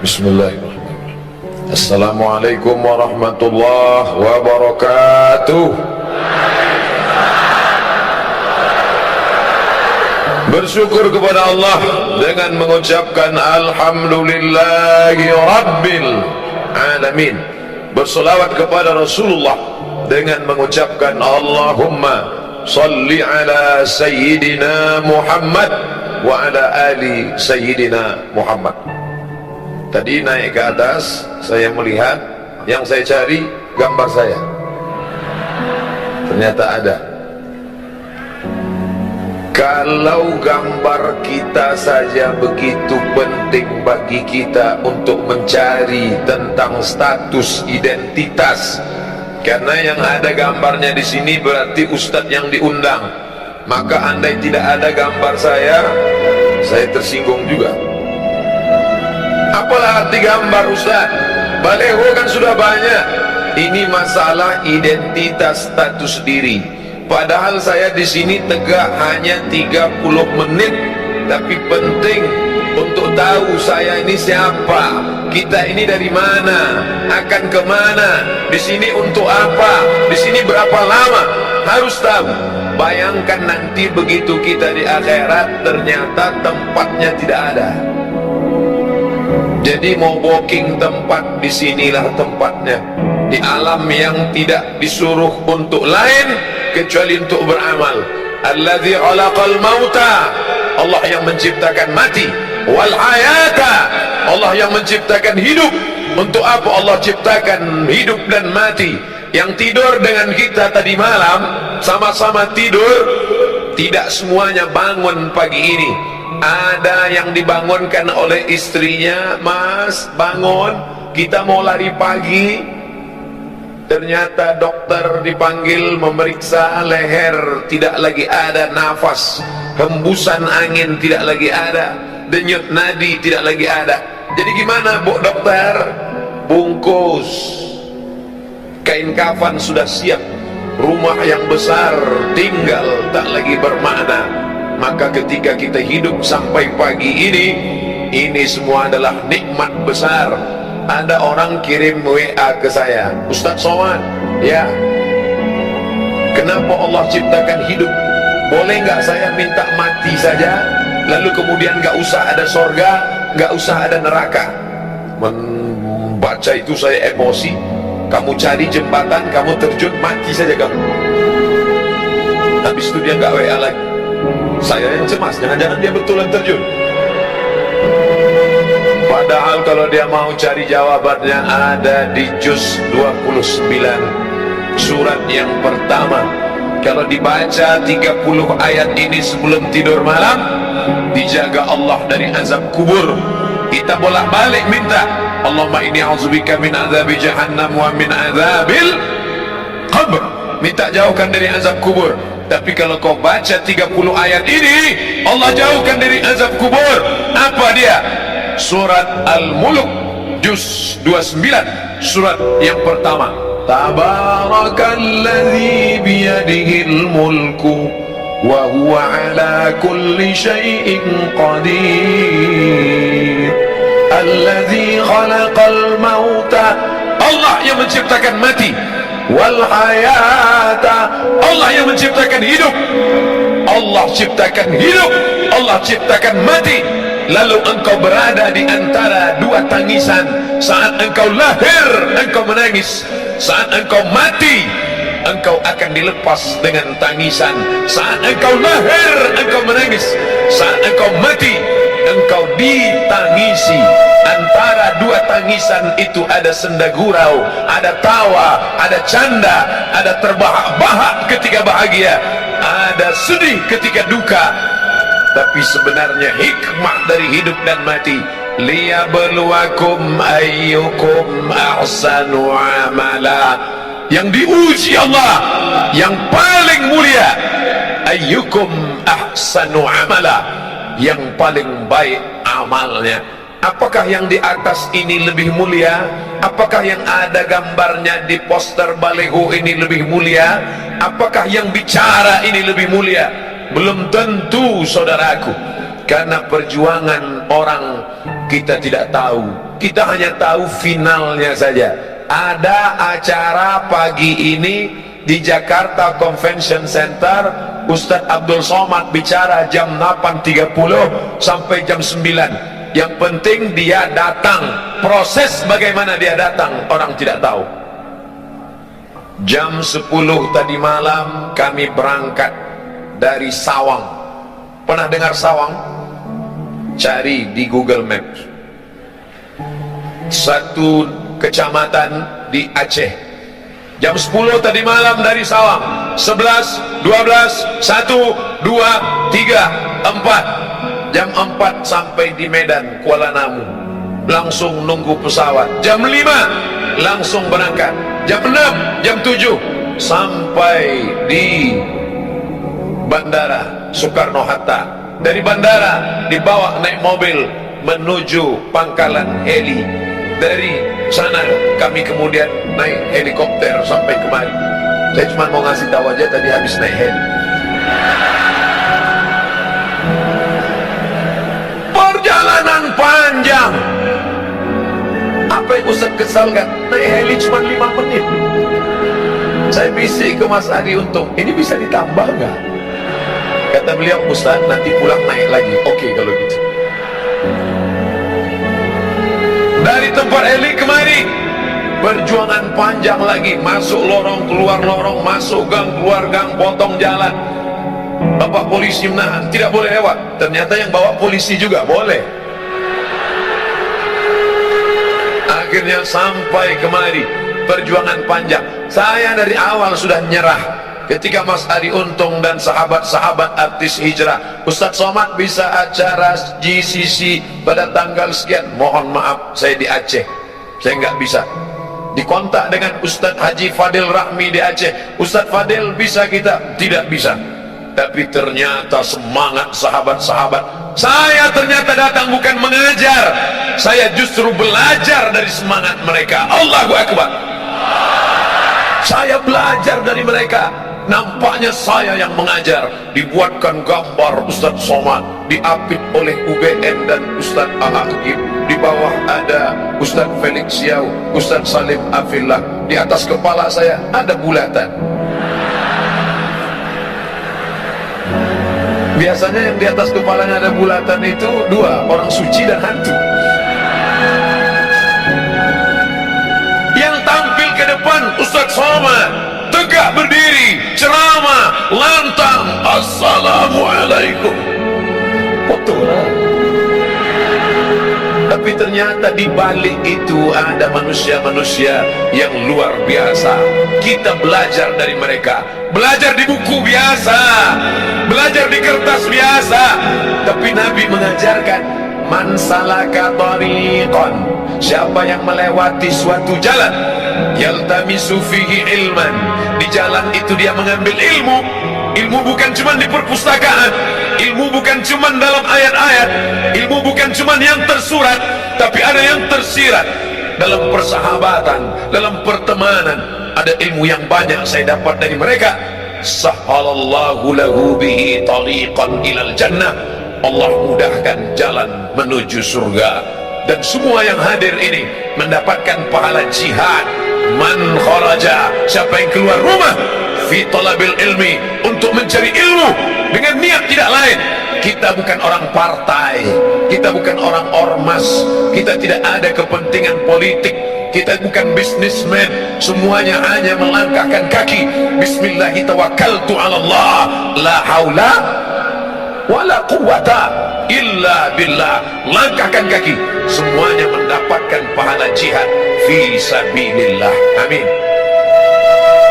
Bismillahirrahmanirrahim. Assalamualaikum warahmatullahi wabarakatuh. Bersyukur kepada Allah dengan mengucapkan Alhamdulillahi Rabbil Alamin. Bersolawat kepada Rasulullah dengan mengucapkan Allahumma salli ala Sayyidina Muhammad wa ala ali Sayyidina Muhammad. Tadi naik ke atas, saya melihat, yang saya cari gambar saya. Ternyata ada. Kalau gambar kita saja begitu penting bagi kita untuk mencari tentang status identitas, karena yang ada gambarnya di sini berarti ustadz yang diundang. Maka andai tidak ada gambar saya tersinggung juga. Apalah arti gambar ustadz? Baleho kan sudah banyak. Ini masalah identitas status diri. Padahal saya di sini tegak hanya 30 menit, tapi penting untuk tahu saya ini siapa, kita ini dari mana, akan kemana, di sini untuk apa, di sini berapa lama, harus tahu. Bayangkan nanti begitu kita di akhirat ternyata tempatnya tidak ada. Jadi mau booking tempat, disinilah tempatnya. Di alam yang tidak disuruh untuk lain kecuali untuk beramal. Alladzi khalaqal mauta, Allah yang menciptakan mati, wal hayata, Allah yang menciptakan hidup. Untuk apa Allah ciptakan hidup dan mati? Yang tidur dengan kita tadi malam sama-sama tidur, tidak semuanya bangun pagi ini. Ada yang dibangunkan oleh istrinya, "Mas, bangun, kita mau lari pagi." Ternyata dokter dipanggil memeriksa leher, tidak lagi ada nafas, hembusan angin tidak lagi ada, denyut nadi tidak lagi ada. Jadi gimana bu dokter? Bungkus kain kafan sudah siap, rumah yang besar tinggal tak lagi bermakna. Maka ketika kita hidup sampai pagi ini semua adalah nikmat besar. Ada orang kirim WA ke saya, Ustadz Somad, ya, kenapa Allah ciptakan hidup? Boleh nggak saya minta mati saja, lalu kemudian nggak usah ada sorga, nggak usah ada neraka? Membaca itu saya emosi. Kamu cari jembatan, kamu terjun, mati saja kamu. Habis itu dia nggak WA lagi. Saya yang cemas, jangan-jangan dia betulan terjun. Padahal kalau dia mau cari jawabannya ada di juz 29 surat yang pertama. Kalau dibaca 30 ayat ini sebelum tidur malam, dijaga Allah dari azab kubur. Kita bolak-balik minta, Allahumma inni a'udzubika min azabi jahannam wa min azabil qabr. Minta jauhkan dari azab kubur. Tapi kalau kau baca 30 ayat ini, Allah jauhkan dari azab kubur. Apa dia? Surat Al-Mulk juz 29 surat yang pertama. Tabarakalladzi biyadihil mulku wa huwa ala kulli syai'in qadir. Alladzi khalaqal mauta, Allah yang menciptakan mati, wal hayata, Allah yang menciptakan hidup. Allah ciptakan hidup, Allah ciptakan mati. Lalu engkau berada di antara dua tangisan. Saat engkau lahir, engkau menangis. Saat engkau mati, engkau akan dilepas dengan tangisan. Saat engkau lahir, engkau menangis. Saat engkau mati, engkau ditangisi. Antara dua tangisan itu ada senda gurau, ada tawa, ada canda, ada terbahak-bahak ketika bahagia, ada sedih ketika duka. Tapi sebenarnya hikmah dari hidup dan mati, liyabluwakum ayyukum ahsanu amala. Yang diuji Allah yang paling mulia, ayyukum ahsanu amala, yang paling baik amalnya. Apakah yang di atas ini lebih mulia? Apakah yang ada gambarnya di poster baleho ini lebih mulia? Apakah yang bicara ini lebih mulia? Belum tentu saudaraku. Karena perjuangan orang kita tidak tahu. Kita hanya tahu finalnya saja. Ada acara pagi ini di Jakarta Convention Center, Ustadz Abdul Somad bicara jam 8.30 sampai jam 9. Yang penting dia datang. Proses bagaimana dia datang orang tidak tahu. Jam 10 tadi malam kami berangkat dari Sawang. Pernah dengar Sawang? Cari di Google Maps. Satu kecamatan di Aceh. Jam 10 tadi malam dari Sawang. 11, 12, 1, 2, 3, 4. Jam 4 sampai di Medan, Kuala Namu. Langsung nunggu pesawat. Jam 5 langsung berangkat. Jam 6, jam 7 sampai di Bandara Soekarno-Hatta. Dari bandara dibawa naik mobil menuju pangkalan heli. Dari sana kami kemudian naik helikopter sampai kemari. Saya cuma mau ngasih tahu aja, tadi habis naik heli. Perjalanan panjang. Apa yang Ustaz kesalkan? Naik heli cuma 5 menit. Saya bisik ke Mas Adi Untung, ini bisa ditambah nggak? Kata beliau, Ustaz nanti pulang naik lagi. Oke kalau gitu. Dari tempat heli kemari, perjuangan panjang lagi. Masuk lorong, keluar lorong, masuk gang, keluar gang, potong jalan. Bapak polisi menahan, tidak boleh lewat. Ternyata yang bawa polisi juga boleh. Akhirnya sampai kemari. Perjuangan panjang. Saya dari awal sudah nyerah. Ketika Mas Ari Untung dan sahabat-sahabat artis hijrah, Ustadz Somad bisa acara GCC pada tanggal sekian, mohon maaf saya di Aceh, saya nggak bisa. Dikontak dengan Ustadz Haji Fadil Rahmi di Aceh, Ustadz Fadil bisa kita? Tidak bisa. Tapi ternyata semangat sahabat-sahabat. Saya ternyata datang bukan mengajar, saya justru belajar dari semangat mereka. Allahu Akbar. Saya belajar dari mereka. Nampaknya saya yang mengajar. Dibuatkan gambar Ustadz Somad, diapit oleh UBN dan Ustadz Al-Aqib. Di bawah ada Ustadz Felix Siau, Ustadz Salim Afillah. Di atas kepala saya ada bulatan. Biasanya yang di atas kepalanya ada bulatan itu dua, orang suci dan hantu. Yang tampil ke depan Ustadz Somad, tegak berdiri, ceramah, lantang, assalamualaikum. Fotolah. Tapi ternyata di balik itu ada manusia-manusia yang luar biasa. Kita belajar dari mereka. Belajar di buku biasa, belajar di kertas biasa. Tapi Nabi mengajarkan, man salaka tariqan, siapa yang melewati suatu jalan, yaltamisu fihi ilman, di jalan itu dia mengambil ilmu. Ilmu bukan cuma di perpustakaan, ilmu bukan cuma dalam ayat-ayat, ilmu bukan cuma yang tersurat, tapi ada yang tersirat dalam persahabatan, dalam pertemanan. Ada ilmu yang banyak saya dapat dari mereka. Sahhalallahu lahu bihi tariqan ilal jannah, Allah mudahkan jalan menuju surga. Dan semua yang hadir ini mendapatkan pahala jihad. Man kharaja, siapa yang keluar rumah fi talabil ilmi, untuk mencari ilmu dengan niat tidak lain. Kita bukan orang partai, kita bukan orang ormas, kita tidak ada kepentingan politik, kita bukan bisnismen. Semuanya hanya melangkahkan kaki. Bismillahi tawakkaltu ala Allah, la haula wala quwata illa billah. Langkahkan kaki, semuanya mendapatkan pahala jihad fi sabilillah. Amin.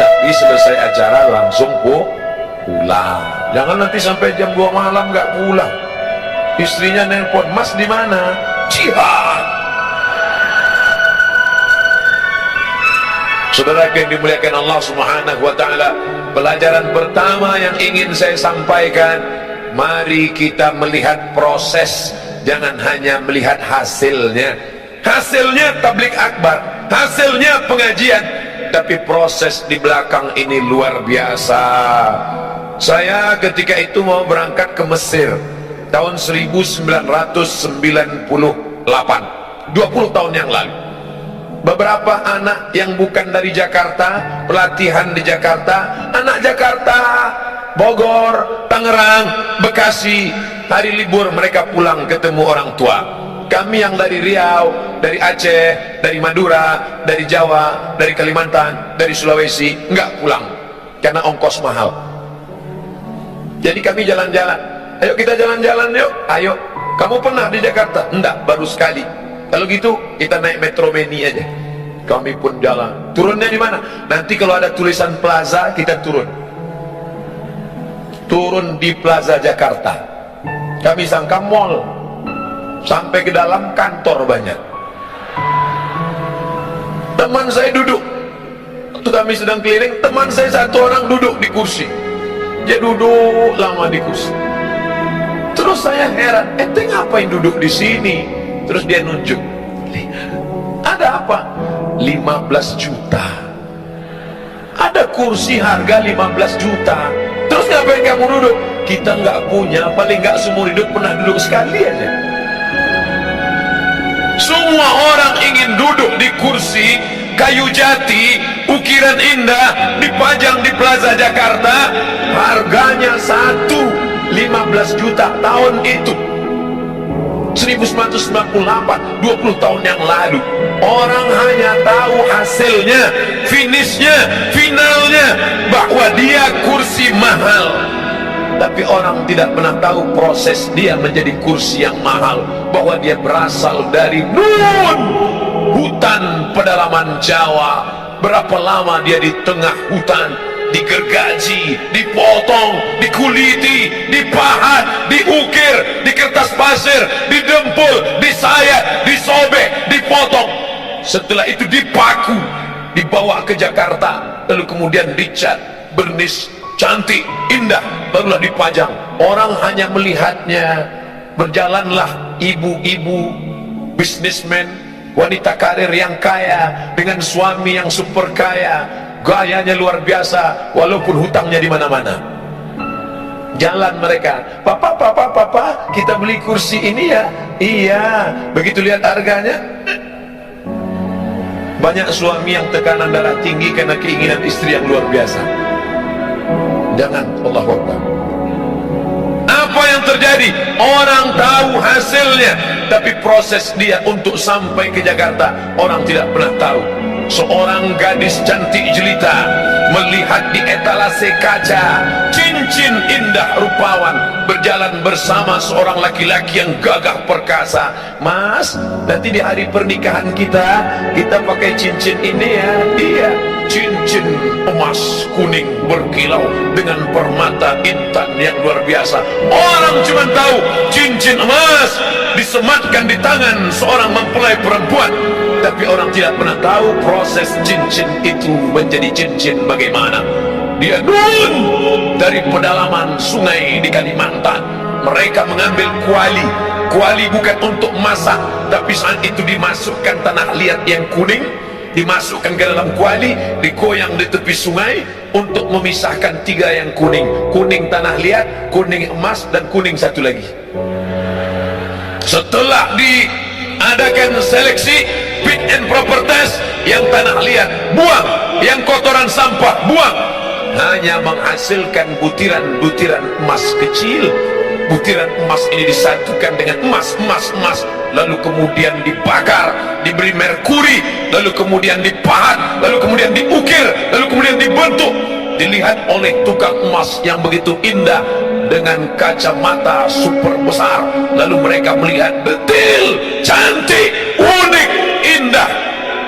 Tapi selesai acara langsung pulang. Jangan nanti sampai jam 2 malam nggak pulang. Istrinya nelpon, Mas di mana? Jihad. Saudara yang dimuliakan Allah Subhanahu wa taala, pelajaran pertama yang ingin saya sampaikan, mari kita melihat proses, jangan hanya melihat hasilnya. Hasilnya tabligh akbar, hasilnya pengajian, tapi proses di belakang ini luar biasa. Saya ketika itu mau berangkat ke Mesir tahun 1990. 20 tahun yang lalu. Beberapa anak yang bukan dari Jakarta, pelatihan di Jakarta, anak Jakarta, Bogor, Tangerang, Bekasi, hari libur mereka pulang ketemu orang tua. Kami yang dari Riau, dari Aceh, dari Madura, dari Jawa, dari Kalimantan, dari Sulawesi, enggak pulang karena ongkos mahal. Jadi kami jalan-jalan, ayo kita jalan-jalan yuk, ayo. Kamu pernah di Jakarta? Enggak, baru sekali. Kalau gitu kita naik Metro Mini aja. Kami pun jalan. Turunnya di mana? Nanti kalau ada tulisan plaza kita turun. Turun di Plaza Jakarta. Kami sangka mall. Sampai ke dalam kantor banyak. Teman saya duduk. Waktu kami sedang keliling, teman saya satu orang duduk di kursi. Dia duduk lama di kursi. Terus saya heran, ente ngapain duduk di sini? Terus dia nunjuk, ada apa? 15 juta. Ada kursi harga 15 juta. Terus ngapain kamu duduk? Kita nggak punya, paling nggak seumur hidup pernah duduk sekali aja. Semua orang ingin duduk di kursi kayu jati, ukiran indah, dipajang di Plaza Jakarta. Harganya 15 juta tahun itu. 1998, 20 tahun yang lalu. Orang hanya tahu hasilnya, finishnya, finalnya, bahwa dia kursi mahal. Tapi orang tidak pernah tahu proses dia menjadi kursi yang mahal, bahwa dia berasal dari hutan pedalaman Jawa. Berapa lama dia di tengah hutan, digergaji, dipotong, dikuliti, dipahat, diukir, di kertas pasir, didempul, disayat, disobek, dipotong. Setelah itu dipaku, dibawa ke Jakarta, lalu kemudian dicat, bernis, cantik, indah, barulah dipajang. Orang hanya melihatnya. Berjalanlah ibu-ibu bisnismen, wanita karir yang kaya dengan suami yang super kaya, gayanya luar biasa walaupun hutangnya di mana-mana. Jalan mereka, papa, kita beli kursi ini ya. Iya, begitu lihat harganya, banyak suami yang tekanan darah tinggi karena keinginan istri yang luar biasa. Jangan, Allahu Akbar. Apa yang terjadi? Orang tahu hasilnya, tapi proses dia untuk sampai ke Jakarta orang tidak pernah tahu. Seorang gadis cantik jelita melihat di etalase kaca cincin indah rupawan berjalan bersama seorang laki-laki yang gagah perkasa. Mas, nanti di hari pernikahan kita pakai cincin ini ya. Iya, cincin emas kuning berkilau dengan permata intan yang luar biasa. Orang cuma tahu cincin emas disematkan di tangan seorang mempelai perempuan, tapi orang tidak pernah tahu proses cincin itu menjadi cincin bagaimana. Dia dari pedalaman sungai di Kalimantan, mereka mengambil kuali. Kuali bukan untuk masak, tapi saat itu dimasukkan tanah liat yang kuning, dimasukkan ke dalam kuali, digoyang di tepi sungai untuk memisahkan tiga yang kuning. Kuning tanah liat, kuning emas, dan kuning satu lagi. Setelah diadakan seleksi fit and proper test, yang tanah liat buang, yang kotoran sampah buang, hanya menghasilkan butiran-butiran emas kecil. Butiran emas ini disatukan dengan emas, lalu kemudian dibakar, diberi merkuri, lalu kemudian dipahat, lalu kemudian diukir, lalu kemudian dibentuk, dilihat oleh tukang emas yang begitu indah dengan kacamata super besar. Lalu mereka melihat detail, cantik, unik, indah.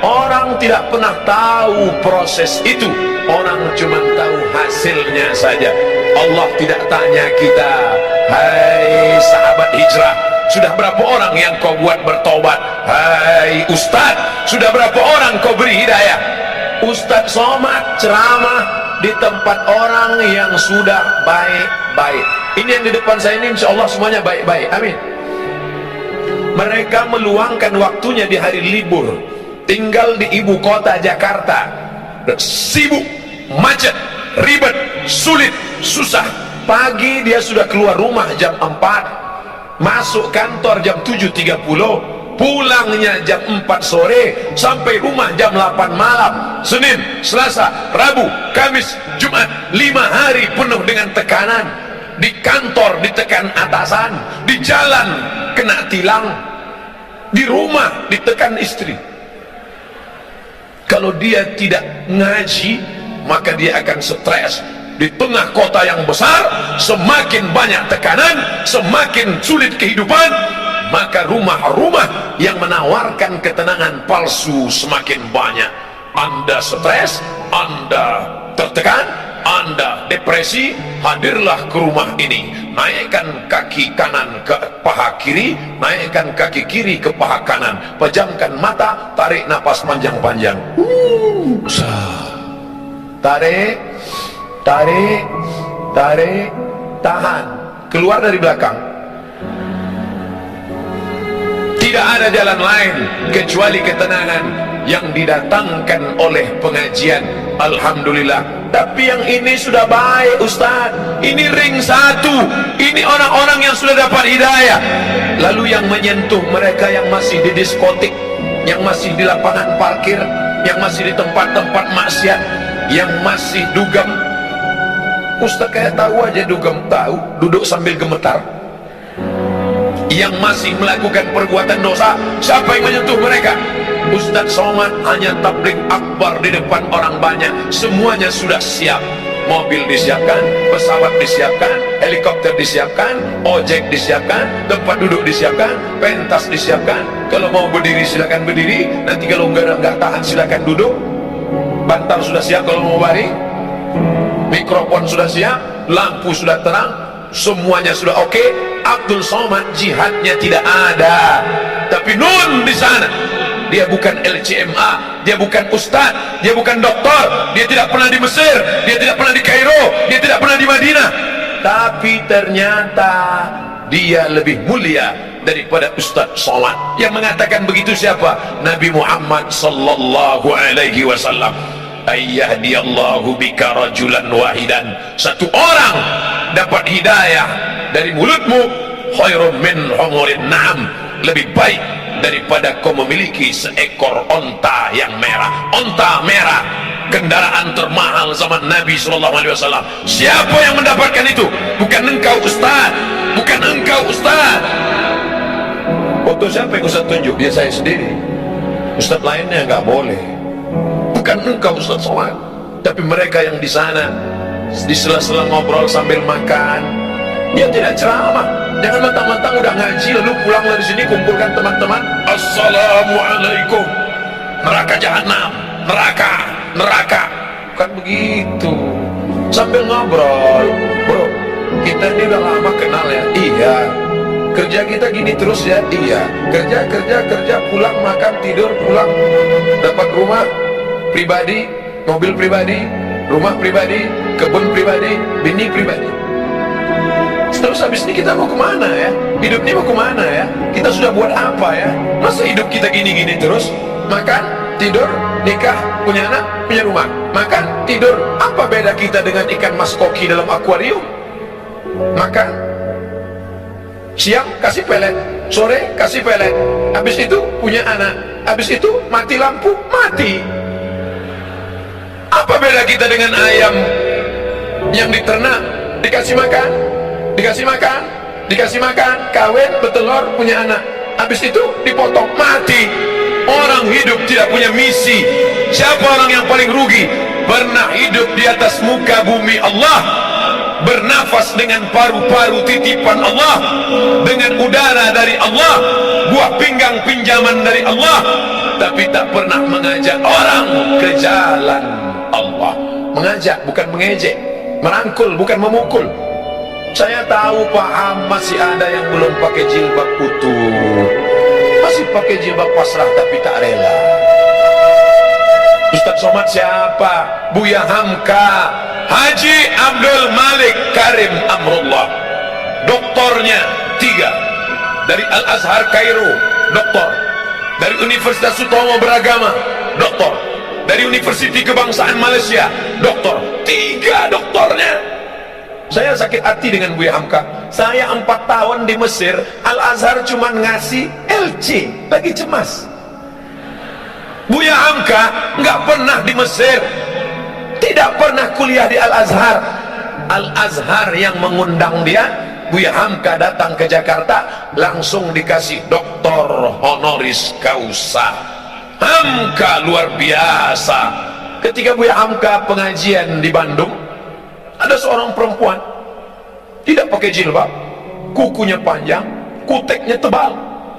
Orang tidak pernah tahu proses itu, orang cuma tahu hasilnya saja. Allah tidak tanya kita, hai sahabat hijrah, sudah berapa orang yang kau buat bertobat? Hai ustaz, sudah berapa orang kau beri hidayah? Ustaz somad ceramah di tempat orang yang sudah baik-baik. Ini yang di depan saya ini insya Allah semuanya baik-baik, amin. Mereka meluangkan waktunya di hari libur, tinggal di ibu kota Jakarta, sibuk, macet, ribet, sulit, susah. Pagi dia sudah keluar rumah jam 4, masuk kantor jam 7.30, pulangnya jam 4 sore, sampai rumah jam 8 malam. Senin, Selasa, Rabu, Kamis, Jumat, 5 hari penuh dengan tekanan. Di kantor ditekan atasan, di jalan kena tilang, di rumah ditekan istri. Kalau dia tidak ngaji, maka dia akan stres. Di tengah kota yang besar, semakin banyak tekanan, semakin sulit kehidupan, maka rumah-rumah yang menawarkan ketenangan palsu semakin banyak. Anda stres, Anda tertekan, Anda depresi, hadirlah ke rumah ini. Naikkan kaki kanan ke paha kiri, naikkan kaki kiri ke paha kanan, pejamkan mata, tarik napas panjang-panjang. Tarik, tarik, tarik, tahan, keluar dari belakang. Tidak ada jalan lain kecuali ketenangan yang didatangkan oleh pengajian. Alhamdulillah. Tapi yang ini sudah baik, Ustaz. Ini ring 1. Ini orang-orang yang sudah dapat hidayah. Lalu yang menyentuh mereka yang masih di diskotik, yang masih di lapangan parkir, yang masih di tempat-tempat maksiat, yang masih dugem. Ustaz kayak tahu aja dugem, tahu, duduk sambil gemetar. Yang masih melakukan perbuatan dosa, siapa yang menyentuh mereka? Ustaz Somad hanya tabligh akbar di depan orang banyak. Semuanya sudah siap. Mobil disiapkan, pesawat disiapkan, helikopter disiapkan, ojek disiapkan, tempat duduk disiapkan, pentas disiapkan. Kalau mau berdiri silakan berdiri, nanti kalau nggak tahan silakan duduk. Bantal sudah siap kalau mau baring, mikrofon sudah siap, lampu sudah terang, semuanya sudah oke. Abdul Somad jihadnya tidak ada, tapi nun di sana. Dia bukan LCMA, dia bukan ustaz, dia bukan doktor, dia tidak pernah di Mesir, dia tidak pernah di Kairo, dia tidak pernah di Madinah. Tapi ternyata dia lebih mulia daripada Ustaz Somad. Yang mengatakan begitu siapa? Nabi Muhammad sallallahu alaihi wasallam. Ayyahdiyallahu bika rajulan wahidan. Satu orang dapat hidayah dari mulutmu, khairun min humurin na'am, lebih baik daripada kau memiliki seekor onta yang merah. Onta merah, kendaraan termahal zaman Nabi SAW. Siapa yang mendapatkan itu? Bukan engkau Ustaz, bukan engkau Ustaz. Foto siapa yang Ustaz tunjuk? Dia saya sendiri. Ustaz lainnya nggak boleh. Bukan engkau Ustaz Somad. Tapi mereka yang di sana, di sela-sela ngobrol sambil makan, dia tidak ceramah. Jangan mentang-mentang udah ngaji lalu pulang dari sini kumpulkan teman-teman, assalamualaikum, neraka jahanam, neraka, neraka. Bukan begitu. Sambil ngobrol, bro, kita ini udah lama kenal ya. Iya. Kerja kita gini terus ya. Iya. Kerja, pulang makan tidur, pulang, dapat rumah pribadi, mobil pribadi, rumah pribadi, kebun pribadi, bini pribadi. Terus habis ini kita mau kemana ya? Hidup ini mau kemana ya? Kita sudah buat apa ya? Masa hidup kita gini-gini terus? Makan, tidur, nikah, punya anak, punya rumah. Makan, tidur. Apa beda kita dengan ikan mas koki dalam akuarium? Makan, siang kasih pelet, sore kasih pelet, habis itu punya anak, habis itu mati lampu, mati. Apa beda kita dengan ayam yang diternak, dikasih makan, dikasih makan, kawin, bertelur, punya anak, habis itu dipotong, mati. Orang hidup tidak punya misi. Siapa orang yang paling rugi? Pernah hidup di atas muka bumi Allah, bernafas dengan paru-paru titipan Allah, dengan udara dari Allah, buah pinggang pinjaman dari Allah, tapi tak pernah mengajak orang ke jalan Allah. Mengajak bukan mengejek, merangkul bukan memukul. Saya tahu Pak Am masih ada yang belum pakai jilbab utuh, masih pakai jilbab pasrah tapi tak rela. Ustaz Somad siapa? Buya Hamka, Haji Abdul Malik Karim Amrullah. Doktornya 3 dari Al-Azhar Kairo, doktor. Dari Universitas Sutomo Beragama, doktor. Dari Universiti Kebangsaan Malaysia, doktor. 3 doktornya. Saya sakit hati dengan Buya Hamka. Saya 4 tahun di Mesir, Al-Azhar cuma ngasih LC, lagi cemas. Buya Hamka nggak pernah di Mesir, tidak pernah kuliah di Al-Azhar. Al-Azhar yang mengundang dia. Buya Hamka datang ke Jakarta, langsung dikasih doktor honoris causa. Hamka luar biasa. Ketika Buya Hamka pengajian di Bandung, ada seorang perempuan tidak pakai jilbab, kukunya panjang, kuteknya tebal.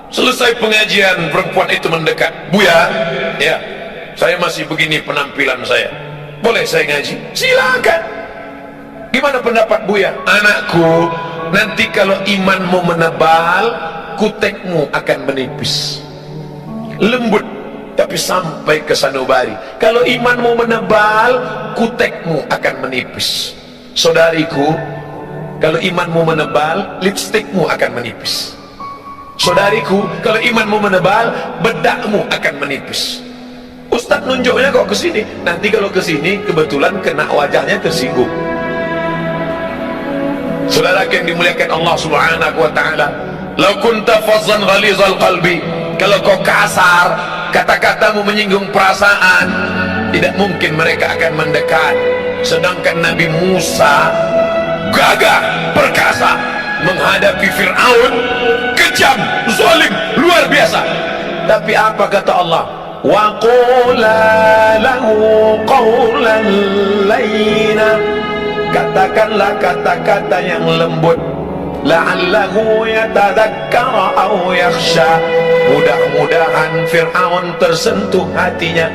Selesai pengajian, perempuan itu mendekat. Buya, ya, saya masih begini penampilan saya, boleh saya ngaji? Silakan. Gimana pendapat Buya? Anakku, nanti kalau imanmu menebal, kutekmu akan menipis. Lembut tapi sampai ke sanubari. Kalau imanmu menebal, kutekmu akan menipis. Saudariku, kalau imanmu menebal, lipstikmu akan menipis. Saudariku, kalau imanmu menebal, bedakmu akan menipis. Ustadz nunjuknya kok ke sini. Nanti kalau ke sini kebetulan kena wajahnya tersinggung. Saudara yang dimuliakan Allah Subhanahu wa taala, "Lau kunta fazzan ghalizal qalbi." Kalau kau kasar, kata-katamu menyinggung perasaan, tidak mungkin mereka akan mendekat. Sedangkan Nabi Musa gagah, perkasa menghadapi Fir'aun, kejam, zalim, luar biasa. Tapi apa kata Allah? Wa qula lahu qawlan layna. Katakanlah kata-kata yang lembut, la'allahu yatadzakkara aw yakhsha. Mudah-mudahan Fir'aun tersentuh hatinya.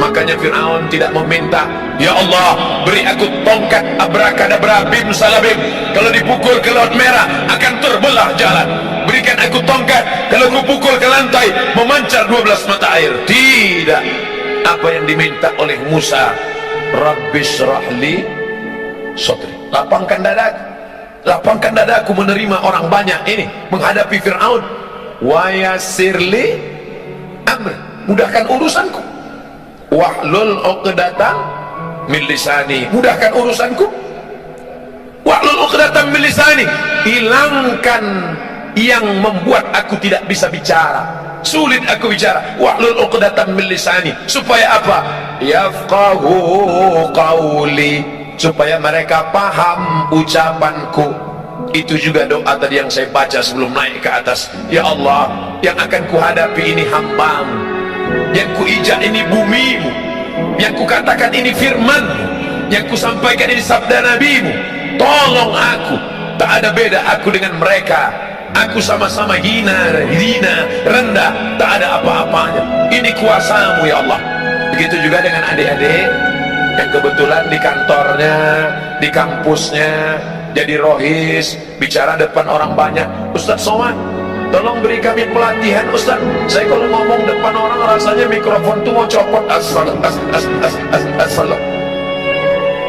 Makanya Fir'aun tidak meminta, ya Allah beri aku tongkat abrakadabra bim salabim, kalau dipukul ke laut merah akan terbelah jalan. Berikan aku tongkat, kalau aku pukul ke lantai memancar 12 mata air. Tidak. Apa yang diminta oleh Musa, Rabbishrahli sadri, lapangkan dadaku, lapangkan dadaku menerima orang banyak ini, menghadapi Fir'aun. Wa yassirli amri, mudahkan urusanku. Wahlul 'uqdatam min lisani, mudahkan urusanku. Wahlul 'uqdatam min lisani, hilangkan yang membuat aku tidak bisa bicara, sulit aku bicara. Wahlul 'uqdatam min lisani, supaya apa? Yafqahu qawli, supaya mereka paham ucapanku. Itu juga doa tadi yang saya baca sebelum naik ke atas. Ya Allah, yang akan kuhadapi ini hambamu, yang kuijak ini bumimu, yang kukatakan ini firmanmu, yang kusampaikan ini sabda nabimu. Tolong aku, tak ada beda aku dengan mereka. Aku sama-sama hina, rendah, tak ada apa-apanya. Ini kuasamu ya Allah. Begitu juga dengan adik-adik yang kebetulan di kantornya, di kampusnya jadi rohis, bicara depan orang banyak. Ustadz Somad, tolong beri kami pelatihan Ustadz. Saya kalau ngomong depan orang rasanya mikrofon tuh mau copot. Assalam.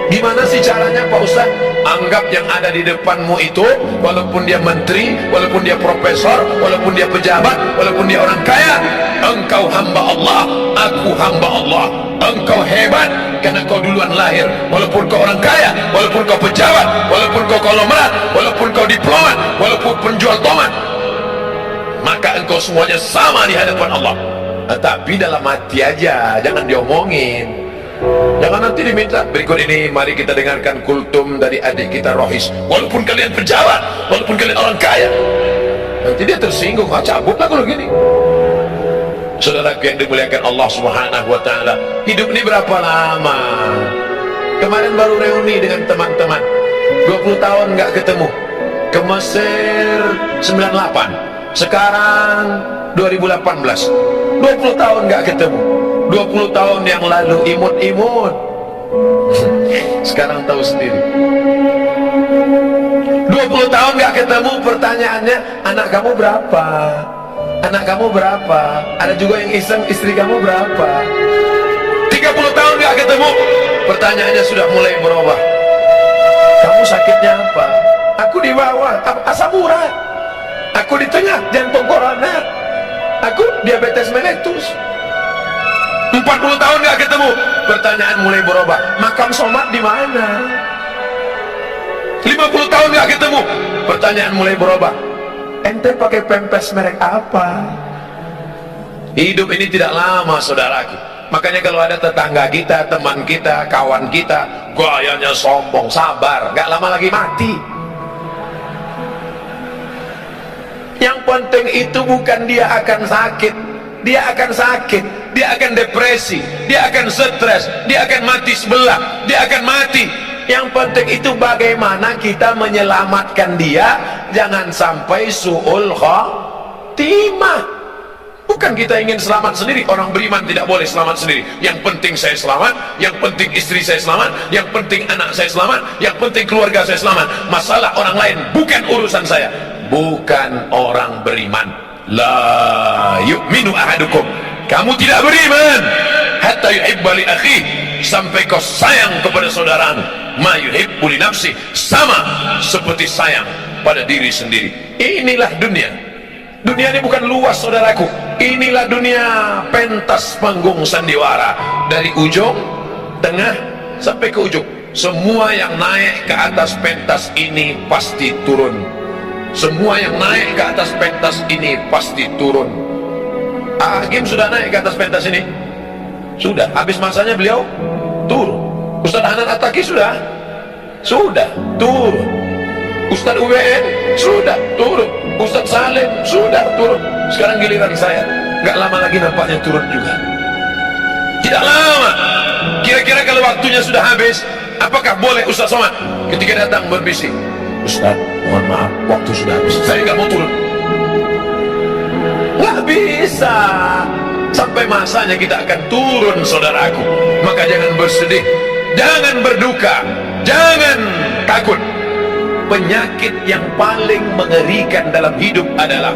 Gimana sih caranya Pak Ustadz? Anggap yang ada di depanmu itu, walaupun dia menteri, walaupun dia profesor, walaupun dia pejabat, walaupun dia orang kaya, engkau hamba Allah, aku hamba Allah. Engkau hebat karena kau duluan lahir. Walaupun kau orang kaya, walaupun kau pejabat, walaupun kau konglomerat, walaupun kau diplomat, walaupun penjual tomat, maka engkau semuanya sama di hadapan Allah. Tapi dalam hati aja, jangan diomongin. Jangan nanti diminta. Berikut ini mari kita dengarkan kultum dari adik kita rohis. Walaupun kalian pejabat, walaupun kalian orang kaya, nanti dia tersinggung. Cabutlah kalau gini. Saudara yang dimuliakan Allah Subhanahu wa taala, hidup ini berapa lama? Kemarin baru reuni dengan teman-teman, 20 tahun nggak ketemu. Ke Mesir 98, sekarang 2018, 20 tahun nggak ketemu. 20 tahun yang lalu imut-imut, sekarang tahu sendiri. 20 tahun nggak ketemu, pertanyaannya, anak kamu berapa? Anak kamu berapa? Ada juga yang iseng, istri kamu berapa? 30 tahun nggak ketemu, pertanyaannya sudah mulai berubah. Kamu sakitnya apa? Aku di bawah, asam urat. Aku di tengah, jantung koroner. Aku diabetes mellitus. 40 tahun nggak ketemu, pertanyaan mulai berubah. Makam Somad di mana? 50 50 tahun nggak ketemu. Pertanyaan mulai berubah, ente pakai pempes merek apa? Hidup ini tidak lama, saudaraku. Makanya kalau ada tetangga kita, teman kita, kawan kita gayanya sombong, sabar, gak lama lagi mati. Yang penting itu bukan dia akan sakit, dia akan sakit, dia akan depresi, dia akan stres, dia akan mati sebelah, dia akan mati. Yang penting itu bagaimana kita menyelamatkan dia, jangan sampai su'ul khatimah. Bukan kita ingin selamat sendiri. Orang beriman tidak boleh selamat sendiri. Yang penting saya selamat, yang penting istri saya selamat, yang penting anak saya selamat, yang penting keluarga saya selamat. Masalah orang lain bukan urusan saya. Bukan orang beriman. La yu'minu ahadukum, kamu tidak beriman hatta yuhibba li akhihi, sampai kau sayang kepada saudaramu ma yuhibbu li nafsi, sama seperti sayang pada diri sendiri. Inilah dunia. Dunia ini bukan luas, saudaraku. Inilah dunia pentas panggung sandiwara. Dari ujung, tengah, sampai ke ujung. Semua yang naik ke atas pentas ini pasti turun. Semua yang naik ke atas pentas ini pasti turun. Hakim sudah naik ke atas pentas ini? Sudah. Habis masanya beliau turun. Ustaz Hanan Attaqi sudah? Sudah, turun. Ustaz UBN sudah turun. Ustaz Salim sudah turun. Sekarang giliran saya. Gak lama lagi nampaknya turun juga. Tidak lama. Kira-kira kalau waktunya sudah habis, apakah boleh Ustaz Somad ketika datang berbisik, Ustaz, mohon maaf, waktu sudah habis, saya gak mau turun? Gak bisa. Sampai masanya kita akan turun, saudaraku. Maka jangan bersedih, jangan berduka, jangan takut. Penyakit yang paling mengerikan dalam hidup adalah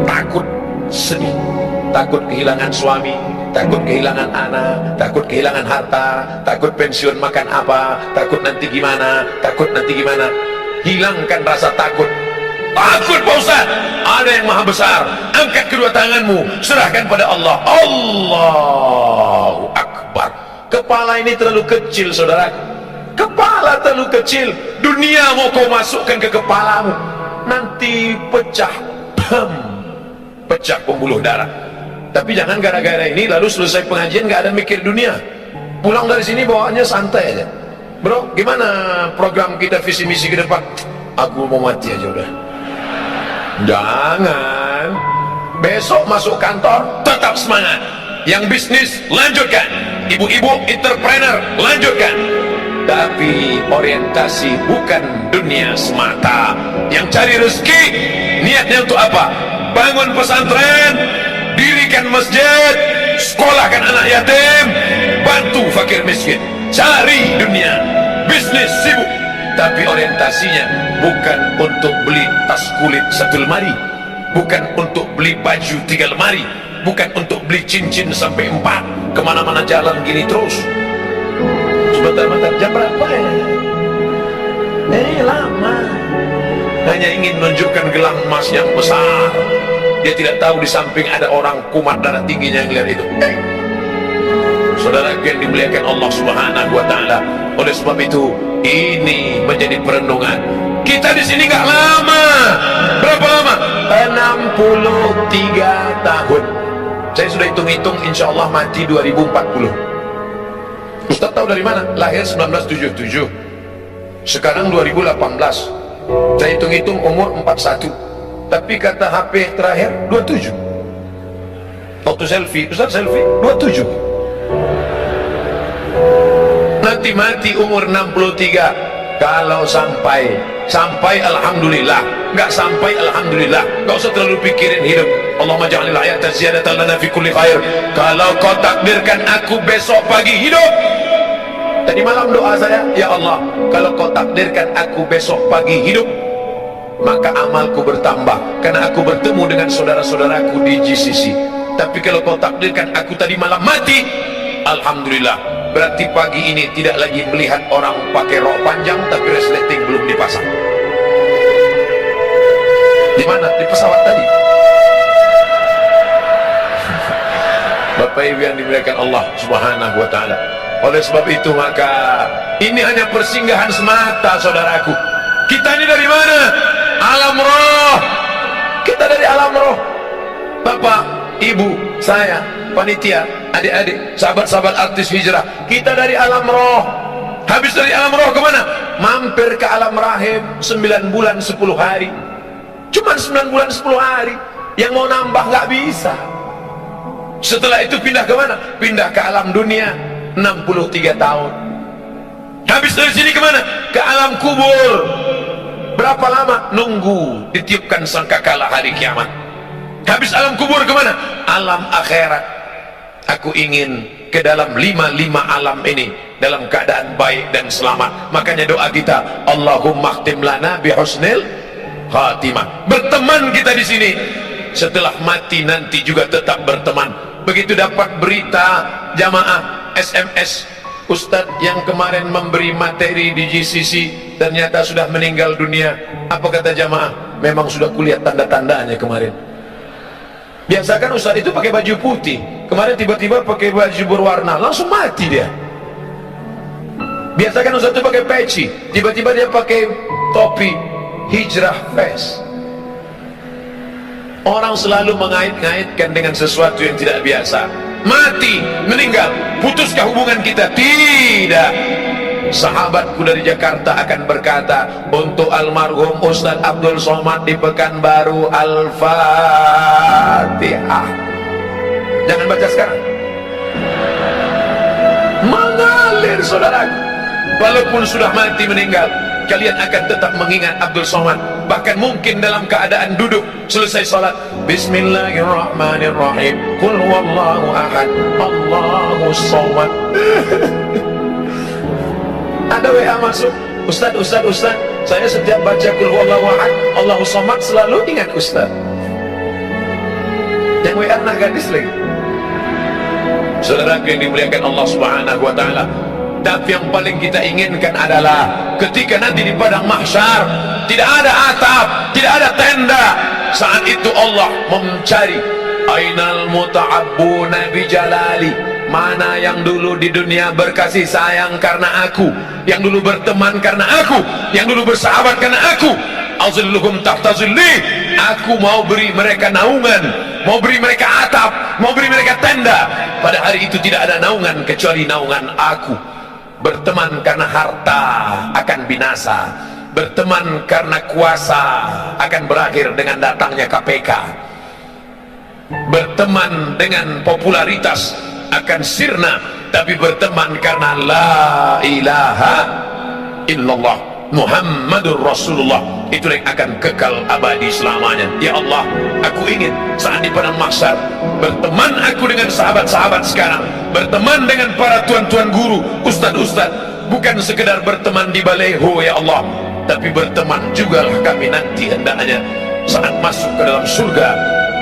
takut sedih. Takut kehilangan suami, takut kehilangan anak, takut kehilangan harta, takut pensiun makan apa, takut nanti gimana, takut nanti gimana. Hilangkan rasa takut. Takut, Pak Ustaz, ada yang maha besar. Angkat kedua tanganmu, serahkan pada Allah. Allahu Akbar. Kepala ini terlalu kecil, saudaraku. Kepala terlalu kecil. Dunia mau kau masukkan ke kepalamu, nanti pecah, pecah pembuluh darah. Tapi jangan gara-gara ini lalu selesai pengajian gak ada mikir dunia. Pulang dari sini bawaannya santai aja. Bro, gimana program kita visi misi ke depan? Aku mau mati aja udah. Jangan. Besok masuk kantor tetap semangat. Yang bisnis lanjutkan. Ibu-ibu entrepreneur lanjutkan. Tapi orientasi bukan dunia semata. Yang cari rezeki niatnya untuk apa? Bangun pesantren, dirikan masjid, sekolahkan anak yatim, bantu fakir miskin. Cari dunia, bisnis sibuk, tapi orientasinya bukan untuk beli tas kulit 1 lemari, bukan untuk beli baju 3 lemari, bukan untuk beli cincin sampai 4, kemana-mana jalan gini terus. Sebentar-bentar, jam berapa ya? Lama. Hanya ingin menunjukkan gelang emas yang besar. Dia tidak tahu di samping ada orang kumat darah tingginya yang lihat itu. Saudara yang dimuliakan Allah Subhanahu wa taala. Oleh sebab itu, ini menjadi perenungan. Kita di sini nggak lama. Berapa lama? 63 tahun. Saya sudah hitung-hitung, insya Allah mati 2040. Ustaz tahu dari mana? Lahir 1977. Sekarang 2018. Saya hitung-hitung umur 41. Tapi kata HP terakhir 27. Waktu selfie, Ustaz selfie 27. Nanti mati umur 63. Kalau sampai alhamdulillah, nggak sampai alhamdulillah. Nggak usah terlalu pikirin hidup. Allahumma ja'alil hayata ziyadatan lana fi kulli khair. Kalau kau takdirkan aku besok pagi hidup. Tadi malam doa saya, ya Allah, kalau kau takdirkan aku besok pagi hidup, maka amalku bertambah karena aku bertemu dengan saudara-saudaraku di GCC. Tapi kalau kau takdirkan aku tadi malam mati, alhamdulillah, berarti pagi ini tidak lagi melihat orang pakai rok panjang tapi resleting belum dipasang. Di mana? Di pesawat tadi. Bapak Ibu yang dimuliakan Allah Subhanahu wa taala. Oleh sebab itu maka ini hanya persinggahan semata, saudaraku. Kita ini dari mana? Alam roh. Kita dari alam roh. Bapak, ibu, saya, panitia, adik-adik, sahabat-sahabat artis hijrah, kita dari alam roh. Habis dari alam roh kemana? Mampir ke alam rahim 9 bulan 10 hari. Cuma 9 bulan 10 hari. Yang mau nambah nggak bisa. Setelah itu pindah kemana? Pindah ke alam dunia 63 tahun. Habis dari sini kemana? Ke alam kubur. Berapa lama? Nunggu ditiupkan sangkakala hari kiamat. Habis alam kubur kemana? Alam akhirat. Aku ingin ke dalam lima alam ini dalam keadaan baik dan selamat. Makanya doa kita, Allahumma khtim lana bihusnil khatimah. Berteman kita di sini, setelah mati nanti juga tetap berteman. Begitu dapat berita jamaah SMS, Ustadz yang kemarin memberi materi di GCC ternyata sudah meninggal dunia. Apa kata jamaah? Memang sudah kulihat tanda-tandanya kemarin. Biasa kan Ustadz itu pakai baju putih, kemarin tiba-tiba pakai baju berwarna, langsung mati dia. Biasa kan Ustadz itu pakai peci, tiba-tiba dia pakai topi hijrah face. Orang selalu mengait-ngaitkan dengan sesuatu yang tidak biasa. Mati, meninggal, putuskah hubungan kita? Tidak. Sahabatku dari Jakarta akan berkata untuk almarhum Ustadz Abdul Somad di Pekanbaru, Al-Fatihah. Jangan baca sekarang. Mengalir, saudaraku. Walaupun sudah mati meninggal, kalian akan tetap mengingat Abdul Somad. Bahkan mungkin dalam keadaan duduk selesai salat, Bismillahirrahmanirrahim, Qul huwallahu ahad, Allahus somad. Ada WA masuk, Ustaz, saya setiap baca Qul huwallahu ahad, Allahus somad selalu ingat Ustaz. Yang WA anak gadis lagi. Saudara yang dimuliakan Allah Subhanahu wa taala. Tapi yang paling kita inginkan adalah ketika nanti di padang mahsyar tidak ada atap, tidak ada tenda. Saat itu Allah mencari ainal muta'abbuna bijalali. Mana yang dulu di dunia berkasih sayang karena aku, yang dulu berteman karena aku, yang dulu bersahabat karena aku. Azilluhum tahta zilli. Aku mau beri mereka naungan, mau beri mereka atap, mau beri mereka tenda. Pada hari itu tidak ada naungan kecuali naungan aku. Berteman karena harta akan binasa, berteman karena kuasa akan berakhir dengan datangnya KPK, berteman dengan popularitas akan sirna, tapi berteman karena la ilaha illallah Muhammadur Rasulullah, itu yang akan kekal abadi selamanya. Ya Allah, aku ingin saat di padang mahsyar berteman aku dengan sahabat-sahabat sekarang, berteman dengan para tuan-tuan guru, ustad-ustad, bukan sekedar berteman di baleho ya Allah, tapi berteman jugalah kami nanti hendaknya saat masuk ke dalam surga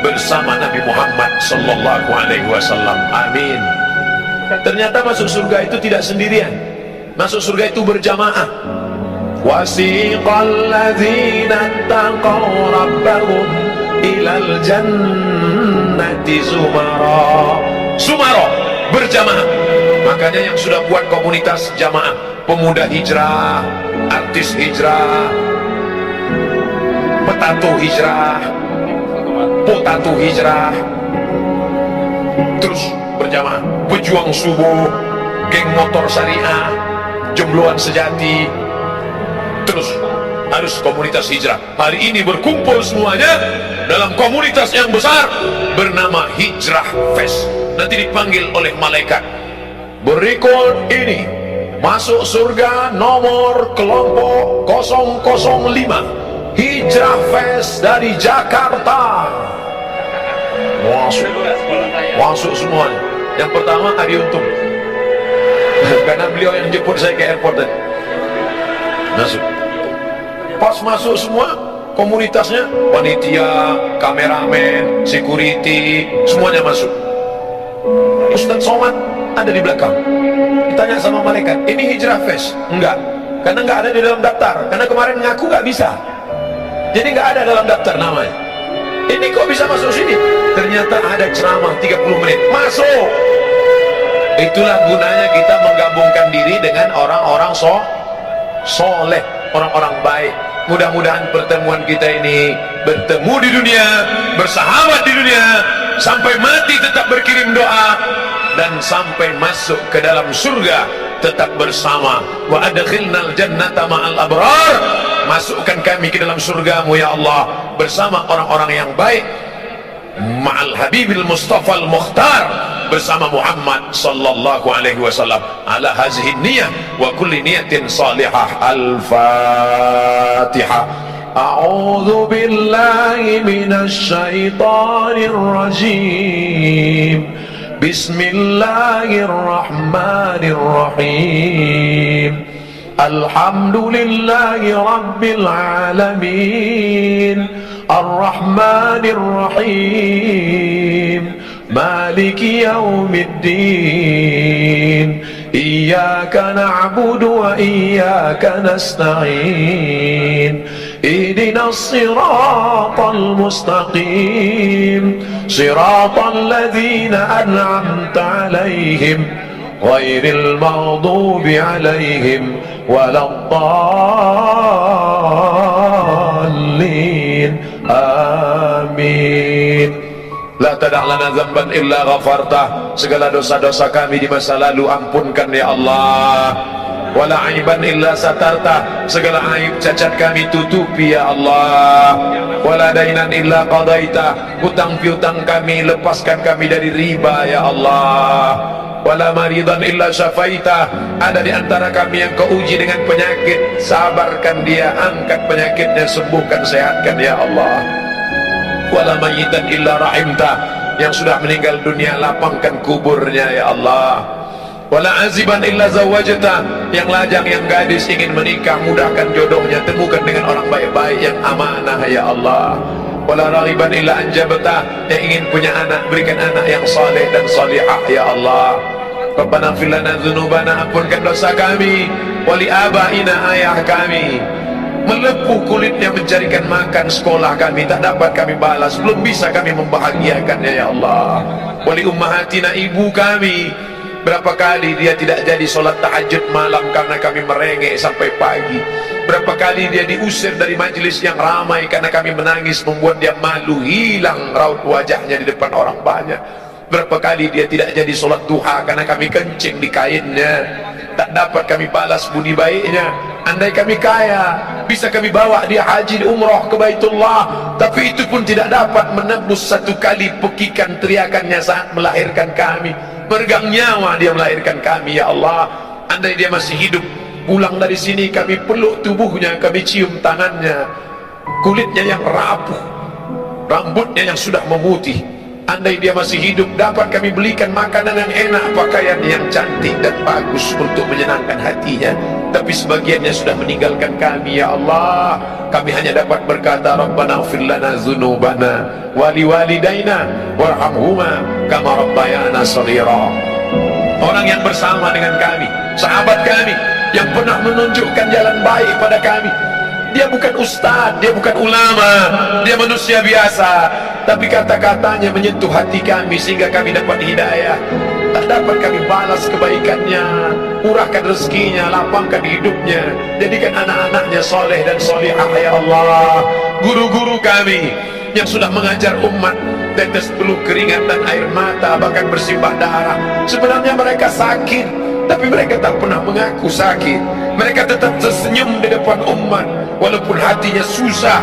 bersama Nabi Muhammad sallallahu alaihi wasallam. Amin. Ternyata masuk surga itu tidak sendirian, masuk surga itu berjamaah. Wasiqal ladzina taqaw rabbahum ilal jannati zumara. Sumara, berjamaah. Makanya yang sudah buat komunitas jamaah, pemuda hijrah, artis hijrah, petato hijrah, potato hijrah, terus berjamaah, pejuang subuh, geng motor syariah, jombloan sejati, terus harus komunitas hijrah. Hari ini berkumpul semuanya dalam komunitas yang besar bernama Hijrah Fest. Nanti dipanggil oleh malaikat. Berikut ini masuk surga nomor kelompok 005 Hijrah Fest dari Jakarta. Masuk semuanya. Yang pertama Adi Untung, karena beliau yang jemput saya ke airport tadi. Masuk. Pas masuk semua komunitasnya, panitia, kameramen, security, semuanya masuk. Ustadz Somad ada di belakang. Ditanya sama malaikat, ini Hijrah Fest? Enggak, karena enggak ada di dalam daftar. Karena kemarin ngaku enggak bisa, jadi enggak ada dalam daftar namanya. Ini kok bisa masuk sini? Ternyata ada ceramah 30 menit. Masuk. Itulah gunanya kita menggabungkan diri dengan orang-orang soleh, orang-orang baik. Mudah-mudahan pertemuan kita ini bertemu di dunia, bersahabat di dunia, sampai mati tetap berkirim doa, dan sampai masuk ke dalam surga tetap bersama. Wa adkhilnal jannata ma'al abrar, masukkan kami ke dalam surgamu ya Allah bersama orang-orang yang baik, ma'al habibil mustafa al-mukhtar, bersama Muhammad sallallahu alaihi wasallam. Ala hazihi niyah wa kulli niyatin salihah. Al-Fatihah. A'udzu billahi minasy syaithanir rajim. Bismillahirrahmanirrahim. Alhamdulillahi rabbil alamin. Ar-Rahmanir Rahim. Maliki yaumiddin. Iyyaka na'budu wa iyyaka nasta'in. Ihdinas siratal mustaqim. Siratal ladzina an'amta 'alaihim ghairil maghdubi 'alaihim waladdallin. Amin. La tada' lana dzamban illa ghafartah, segala dosa-dosa kami di masa lalu ampunkan ya Allah. Wala aiban illa satarta, segala aib cacat kami tutupi ya Allah. Wala dainan illa qadaita, hutang piutang kami lepaskan kami dari riba ya Allah. Wala maridan illa syafaita, ada di antara kami yang kau uji dengan penyakit, sabarkan dia, angkat penyakitnya, sembuhkan, sehatkan ya Allah. Wala mayyitan illa rahimta, yang sudah meninggal dunia lapangkan kuburnya ya Allah. Wala aziban illa zawajta, yang lajang, yang gadis ingin menikah, mudahkan jodohnya, temukan dengan orang baik-baik yang amanah ya Allah. Wala raghiban illa anjabta, yang ingin punya anak, berikan anak yang saleh dan salihah ya Allah. Rabbana ighfir lana dzunubana, ampunkan dosa kami, wali abaina, ayah kami. Melepuh kulitnya mencarikan makan sekolah kami, tak dapat kami balas, belum bisa kami membahagiakannya ya Allah. Wali ummahatina, ibu kami, berapa kali dia tidak jadi sholat tahajud malam karena kami merengek sampai pagi. Berapa kali dia diusir dari majelis yang ramai karena kami menangis, membuat dia malu, hilang raut wajahnya di depan orang banyak. Berapa kali dia tidak jadi sholat duha karena kami kencing di kainnya, tak dapat kami balas budi baiknya. Andai kami kaya, bisa kami bawa dia haji umrah ke Baitullah, tapi itu pun tidak dapat menebus satu kali pekikan teriakannya saat melahirkan kami. Meregang nyawa dia melahirkan kami ya Allah. Andai dia masih hidup, pulang dari sini kami peluk tubuhnya, kami cium tangannya, kulitnya yang rapuh, rambutnya yang sudah memutih. Andai dia masih hidup, dapat kami belikan makanan yang enak, pakaian yang cantik dan bagus untuk menyenangkan hatinya. Tapi sebagiannya sudah meninggalkan kami ya Allah. Kami hanya dapat berkata, Rabbana ighfir lana dzunubana wa liwalidaina warhamhuma kama rabbayana shaghira. Orang yang bersama dengan kami, sahabat kami, yang pernah menunjukkan jalan baik pada kami. Dia bukan ustaz, dia bukan ulama, dia manusia biasa, tapi kata-katanya menyentuh hati kami sehingga kami dapat hidayah. Tak dapat kami balas kebaikannya, murahkan rezekinya, lapangkan hidupnya, jadikan anak-anaknya soleh dan solihah ya Allah. Guru-guru kami yang sudah mengajar umat, tetes peluh keringat dan air mata, bahkan bersimbah darah, sebenarnya mereka sakit, tapi mereka tak pernah mengaku sakit. Mereka tetap tersenyum di depan umat, walaupun hatinya susah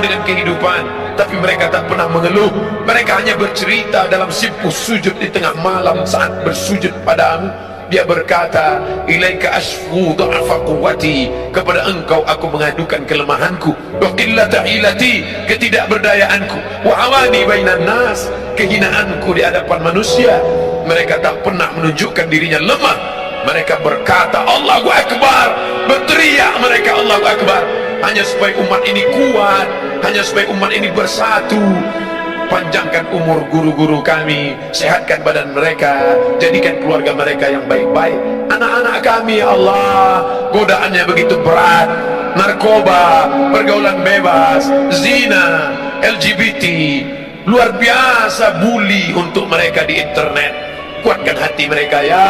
dengan kehidupan, tapi mereka tak pernah mengeluh. Mereka hanya bercerita dalam simpuh sujud di tengah malam saat bersujud padamu. Dia berkata, ilaika ashfu dha'fa quwwati, kepada engkau aku mengadukan kelemahanku, wa qillata hilati, ketidakberdayaanku, wa awani bainan nas, kehinaanku di hadapan manusia. Mereka tak pernah menunjukkan dirinya lemah. Mereka berkata Allahu Akbar, berteriak mereka Allahu Akbar, hanya supaya umat ini kuat, hanya supaya umat ini bersatu. Panjangkan umur guru-guru kami, sehatkan badan mereka, jadikan keluarga mereka yang baik-baik. Anak-anak kami ya Allah, godaannya begitu berat, narkoba, pergaulan bebas, zina, LGBT, luar biasa bully untuk mereka di internet. kuatkan hati mereka. Ya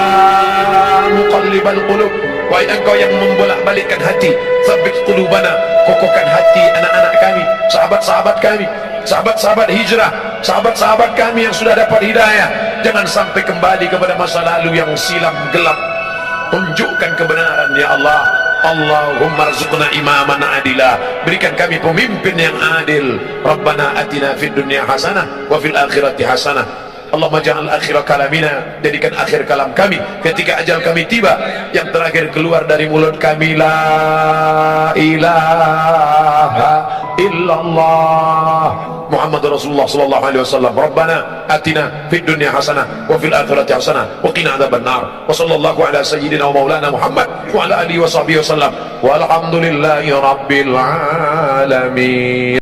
muqallibal qulub, wahai engkau yang membolak-balikkan hati, tsabbit qulubana, kokohkan hati anak-anak kami, sahabat-sahabat kami, sahabat-sahabat hijrah, sahabat-sahabat kami yang sudah dapat hidayah. Jangan sampai kembali kepada masa lalu yang silam gelap. Tunjukkan kebenaran ya Allah. Allahumma rzuqna imaman adila, berikan kami pemimpin yang adil. Rabbana atina fid dunya hasanah wa fil akhirati hasanah. Allahumma ja'al akhir kalamina, jadikan akhir kalam kami ketika ajal kami tiba, yang terakhir keluar dari mulut kami la ilaha illallah Muhammad Rasulullah sallallahu alaihi wasallam. Rabbana atina fid dunya hasanah wa fil akhirati hasanah wa qina adzaban nar. Wa sallallahu ala sayyidina wa maulana Muhammad wa ala alihi wa sahbihi wasallam. Walhamdulillahi rabbil alamin.